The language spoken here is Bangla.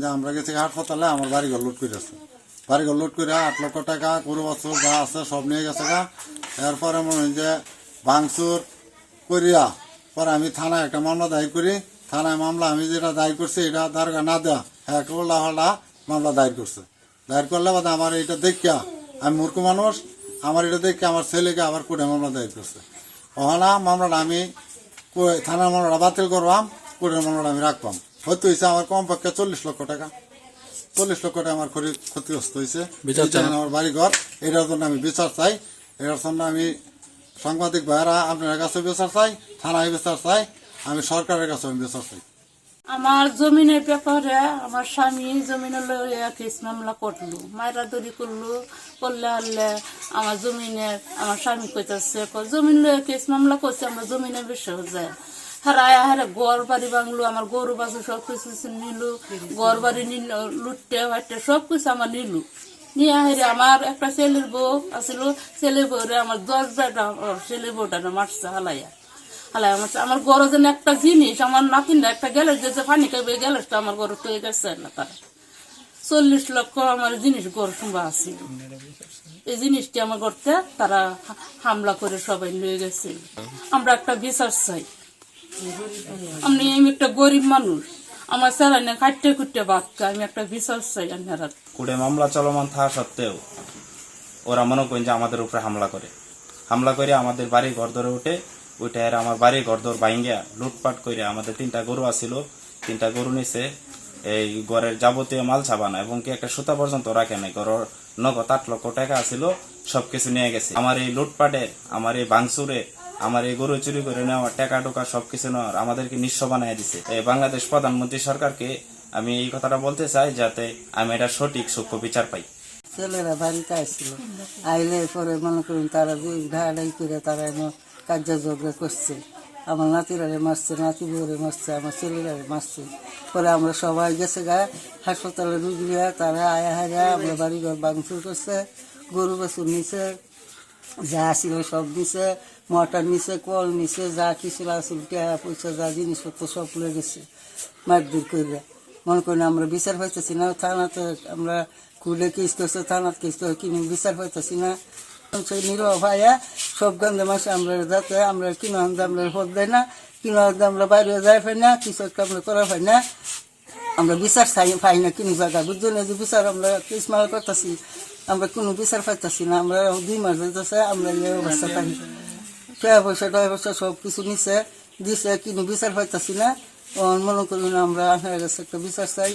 আমরা গেছি হাসপাতালে, আমার বাড়িঘর লুট করেছে। বাড়িঘর লুট করে 8 লক্ষ টাকা গরু বছর যা আছে সব নিয়ে গেছে গা। এরপরে মনে হয় যে ভাঙচুর করিয়া পরে আমি থানায় একটা মামলা দায়ের করি। থানায় মামলা আমি যেটা দায়ের করছি এটা দারগা না দেওয়া, হ্যাঁ উল্টা হল্লা মামলা দায়ের করছে। দায়ের করলে বাদে আমার এটা দেখিয়া, আমি মূর্খ মানুষ, আমার এটা দেখে আমার ছেলেকে আবার কোর্টে মামলা দায়ের করছে। ওখানে মামলাটা আমি থানার মামলাটা বাতিল করবাম, কোর্টের মামলাটা আমি রাখবাম। হয়তো হয়েছে আমার কমপক্ষে 40 লক্ষ টাকা। 40 লক্ষ টাকা আমার ক্ষতিগ্রস্ত হয়েছে আমার বাড়িঘর। এটার জন্য আমি বিচার চাই। এটার জন্য আমি সাংবাদিক ভাইয়েরা আপনার কাছে বিচার চাই, থানায় বিচার চাই, আমি সরকারের কাছে আমি বিচার চাই। আমার জমিনের ব্যাপারে আমার স্বামী জমিনে লইয়া কেস মামলা করলো, মায়েরা দড়ি করলো, করলে হলে আমার জমিনের আমার স্বামী কইতাছে জমিন লইয়া কেস মামলা করছে, আমরা জমিনের বিষয় যায় হারায় হারে ঘর বাড়ি ভাঙলো, আমার গরু বাছুর সব কিছু নিল, ঘর বাড়ি নিল, লুটতে হাটতে সব কিছু আমার নিল। নিয়ে হারে আমার একটা ছেলের বউ আসলো, ছেলের বউরে আমার 10 বেটা ছেলের বউটা মারছে হালাইয়া হালাই আমার গরো যেন একটা জিনিস আমার নাতিনটা একটা গ্যালেস যে পানি খাইবে গ্যালেসটা আমার গরু তো গেছে না। তারা 40 লক্ষ আমার জিনিস গরু শুনবা আছে, এই জিনিসটি আমার করতে তারা হামলা করে সবাই নিয়ে গেছে। আমরা একটা বিচার চাই। আমি একটা গরিব মানুষ, আমার ছেলে না খাটতে খুঁটতে বাচ্চা, আমি একটা বিচার চাই। কোর্টে মামলা চলমান থাকা সত্ত্বেও ওরা মনে করেন যে আমাদের উপরে হামলা করে আমাদের বাড়ি ঘর ধরে উঠে ওইটা আর আমার বাড়ি ঘর ধর ভাঙ্গিয়া লুটপাট করে আমাদের 3টা গরু আছিল, 3টা গরু নিছে, এই ঘরের যাবতীয় মাল ছাবানা এবং কি একটা সুতা পর্যন্ত রাখে নাই। ঘরের নগদ 8 লক্ষ টাকা আছিল, সবকিছু নিয়ে গেছে। আমার এই লুটপাটে, আমার এই ভাঙচুরে, আমার এই গরু চুরি করে নেওয়া, টাকা টোকা সবকিছু নেওয়ার আমাদেরকে নিঃস্ব বানাই দিছে। বাংলাদেশ প্রধানমন্ত্রী সরকারকে আমি এই কথাটা বলতে চাই যাতে আমি এটা সঠিক সূক্ষ্ম বিচার পাই। ছেলেরা বাড়িতে আসছিল, আইলে পরে মনে করুন তারা ঢাড়াই করে তারা কার্যযোগ্য করছে। আমার নাতিরারে মারছে, নাতি বউরে মারছে, আমার ছেলেরারে মারছে। পরে আমরা সবাই গেছে গা হাসপাতালে রুগীরা, তারা আয়া হারা আমরা বাড়িঘর ভাঙচুর করছে, গরু বাছুর নিছে, যা ছিল সব নিছে, মোটর নিছে, কল নিছে, যা কিছু আসল টাকা পয়সা যা জিনিসপত্র সব লয়ে গেছে মারধর করে। মনে করেন আমরা বিচার পাইতেছি না, থানাতে আমরা খুলে কেস করছে, থানাতে কেস করে কিনে বিচার পাইতেছি না। নিরহ ভাইয়া সব গন্ধে মাসে আমরা যাতে আমরা কিনা আমরা ভোট দেয় না, কিনা আমরা বাইরে যাই পাই না, কিছু একটা আমরা করা পাই না, আমরা বিচার পাই না কোনো জায়গায়। বুঝছো না যে বিচার আমরা কেস মাল করতেছি, আমরা কোনো বিচার পাইতেছি না। আমরা 2 মাস যেতেছে আমরা এই অবস্থা পাই। টাকা পয়সা সব কিছু নিছে দিছে, কিন্তু বিচার পাইতেছি না। মনে করুন আমরা একটা বিচার চাই।